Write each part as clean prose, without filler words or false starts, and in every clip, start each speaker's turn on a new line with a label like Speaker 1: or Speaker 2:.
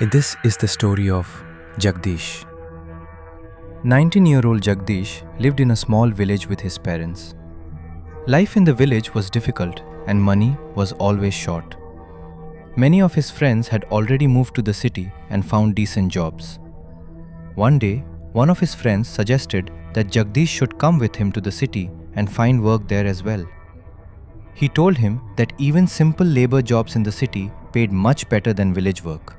Speaker 1: This is the story of Jagdish. 19-year-old Jagdish lived in a small village with his parents. Life in the village was difficult and money was always short. Many of his friends had already moved to the city and found decent jobs. One day, one of his friends suggested that Jagdish should come with him to the city and find work there as well. He told him that even simple labor jobs in the city paid much better than village work.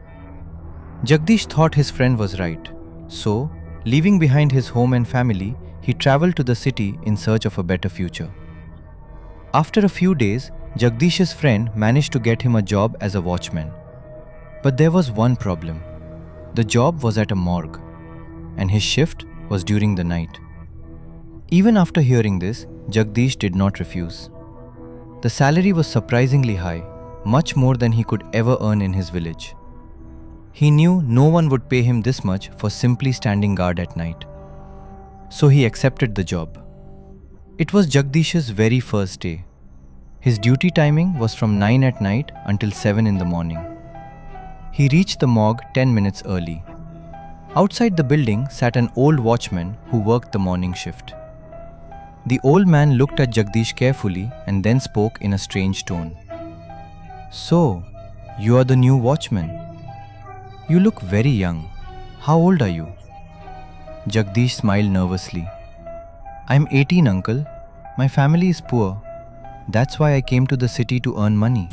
Speaker 1: Jagdish thought his friend was right, so, leaving behind his home and family, he traveled to the city in search of a better future. After a few days, Jagdish's friend managed to get him a job as a watchman. But there was one problem. The job was at a morgue, and his shift was during the night. Even after hearing this, Jagdish did not refuse. The salary was surprisingly high, much more than he could ever earn in his village. He knew no one would pay him this much for simply standing guard at night. So he accepted the job. It was Jagdish's very first day. His duty timing was from 9 at night until 7 in the morning. He reached the morgue 10 minutes early. Outside the building sat an old watchman who worked the morning shift. The old man looked at Jagdish carefully and then spoke in a strange tone. "So, you are the new watchman. You look very young. How old are you?" Jagdish smiled nervously. "I'm 18, uncle. My family is poor. That's why I came to the city to earn money."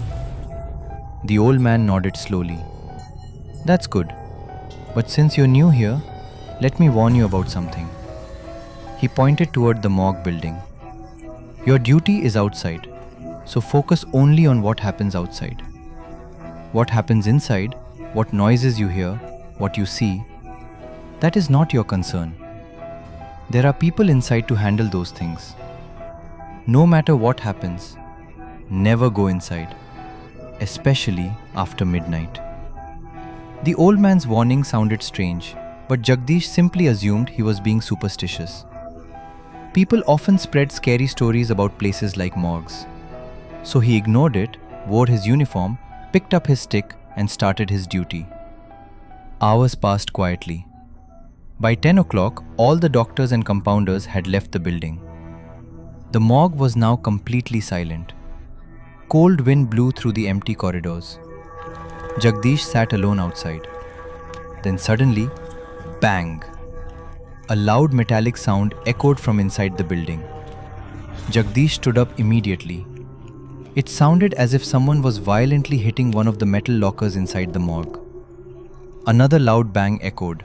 Speaker 1: The old man nodded slowly. "That's good. But since you're new here, let me warn you about something." He pointed toward the morgue building. "Your duty is outside, so focus only on what happens outside. What happens inside, what noises you hear, what you see, that is not your concern. There are people inside to handle those things. No matter what happens, never go inside, especially after midnight." The old man's warning sounded strange, but Jagdish simply assumed he was being superstitious. People often spread scary stories about places like morgues. So he ignored it, wore his uniform, picked up his stick, and started his duty. Hours passed quietly. By 10 o'clock, all the doctors and compounders had left the building. The morgue was now completely silent. Cold wind blew through the empty corridors. Jagdish sat alone outside. Then suddenly, bang! A loud metallic sound echoed from inside the building. Jagdish stood up immediately. It sounded as if someone was violently hitting one of the metal lockers inside the morgue. Another loud bang echoed.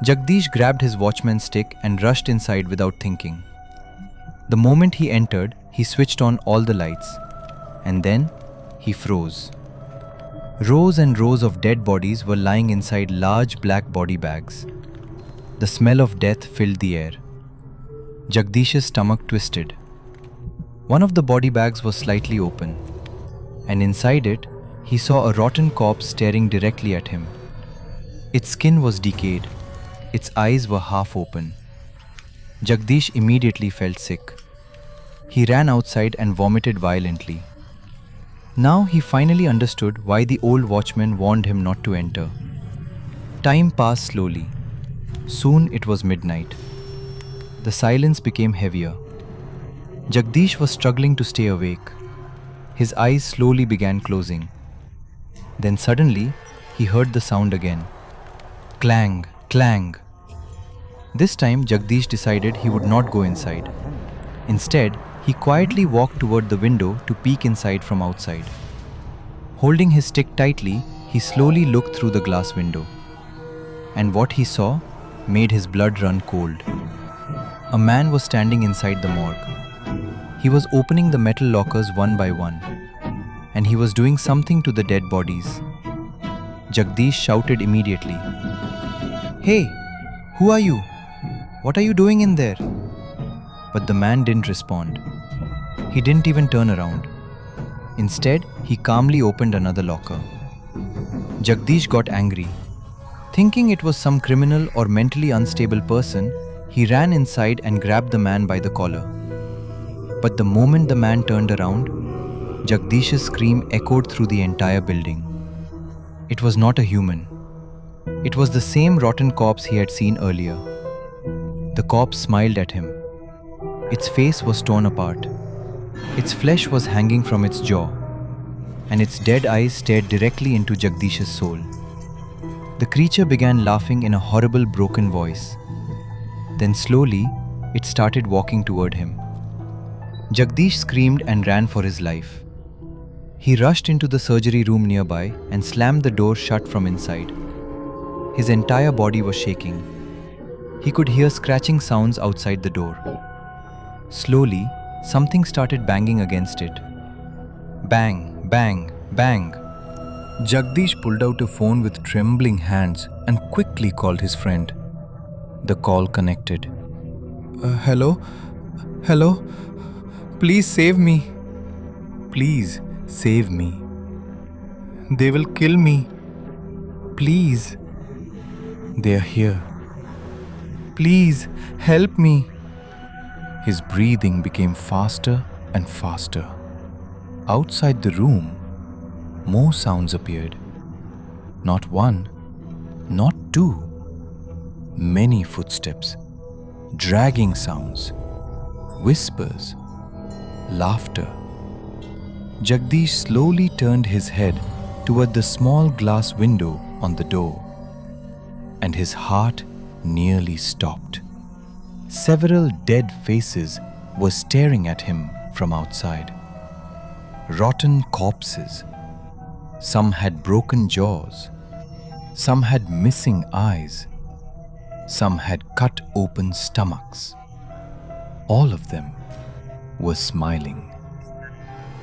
Speaker 1: Jagdish grabbed his watchman's stick and rushed inside without thinking. The moment he entered, he switched on all the lights. And then, he froze. Rows and rows of dead bodies were lying inside large black body bags. The smell of death filled the air. Jagdish's stomach twisted. One of the body bags was slightly open, and inside it, he saw a rotten corpse staring directly at him. Its skin was decayed. Its eyes were half open. Jagdish immediately felt sick. He ran outside and vomited violently. Now he finally understood why the old watchman warned him not to enter. Time passed slowly. Soon it was midnight. The silence became heavier. Jagdish was struggling to stay awake. His eyes slowly began closing. Then suddenly, he heard the sound again. Clang, clang. This time, Jagdish decided he would not go inside. Instead, he quietly walked toward the window to peek inside from outside. Holding his stick tightly, he slowly looked through the glass window. And what he saw made his blood run cold. A man was standing inside the morgue. He was opening the metal lockers one by one, and he was doing something to the dead bodies. Jagdish shouted immediately, "Hey, who are you? What are you doing in there?" But the man didn't respond. He didn't even turn around. Instead, he calmly opened another locker. Jagdish got angry. Thinking it was some criminal or mentally unstable person, he ran inside and grabbed the man by the collar. But the moment the man turned around, Jagdish's scream echoed through the entire building. It was not a human. It was the same rotten corpse he had seen earlier. The corpse smiled at him. Its face was torn apart. Its flesh was hanging from its jaw, and its dead eyes stared directly into Jagdish's soul. The creature began laughing in a horrible broken voice. Then slowly, it started walking toward him. Jagdish screamed and ran for his life. He rushed into the surgery room nearby and slammed the door shut from inside. His entire body was shaking. He could hear scratching sounds outside the door. Slowly, something started banging against it. Bang, bang, bang. Jagdish pulled out a phone with trembling hands and quickly called his friend. The call connected. Hello? Hello? Please save me. Please save me. They will kill me. Please. They are here. Please help me. His breathing became faster and faster. Outside the room, more sounds appeared. Not one, not two. Many footsteps, dragging sounds, whispers, laughter. Jagdish slowly turned his head toward the small glass window on the door, and his heart nearly stopped. Several dead faces were staring at him from outside. Rotten corpses. Some had broken jaws. Some had missing eyes. Some had cut open stomachs. All of them were smiling.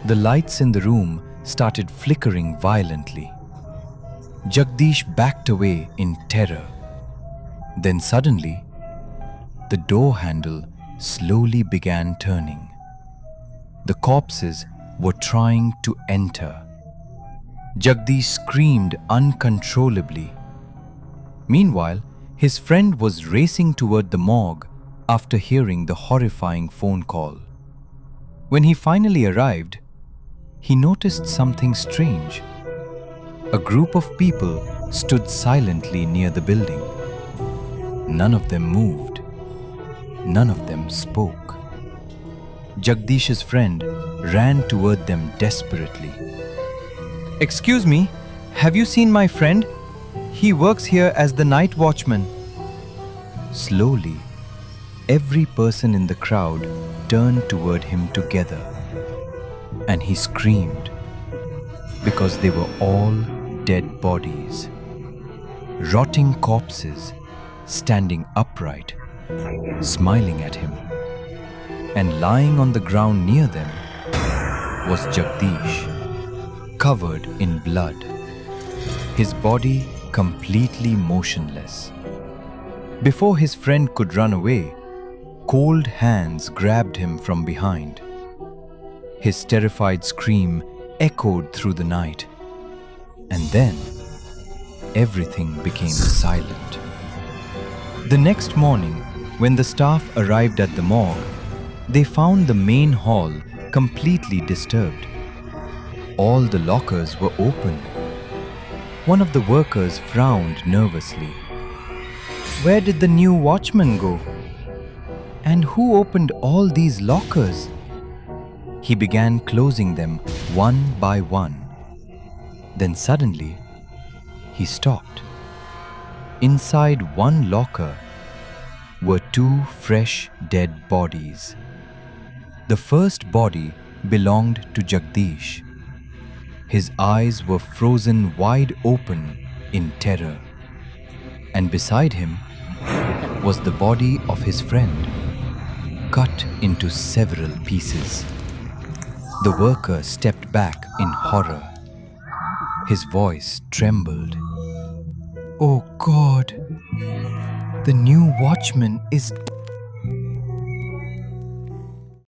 Speaker 1: The lights in the room started flickering violently. Jagdish backed away in terror. Then suddenly, the door handle slowly began turning. The corpses were trying to enter. Jagdish screamed uncontrollably. Meanwhile, his friend was racing toward the morgue after hearing the horrifying phone call. When he finally arrived, he noticed something strange. A group of people stood silently near the building. None of them moved. None of them spoke. Jagdish's friend ran toward them desperately. "Excuse me, have you seen my friend? He works here as the night watchman." Slowly, every person in the crowd turned toward him together, and he screamed because they were all dead bodies. Rotting corpses standing upright, smiling at him. And lying on the ground near them was Jagdish, covered in blood, his body completely motionless. Before his friend could run away, cold hands grabbed him from behind. His terrified scream echoed through the night, and then everything became silent. The next morning, when the staff arrived at the morgue, they found the main hall completely disturbed. All the lockers were open. One of the workers frowned nervously. Where did the new watchman go? And who opened all these lockers? He began closing them one by one. Then suddenly, he stopped. Inside one locker were two fresh dead bodies. The first body belonged to Jagdish. His eyes were frozen wide open in terror. And beside him was the body of his friend, cut into several pieces. The worker stepped back in horror. His voice trembled. "Oh God, the new watchman is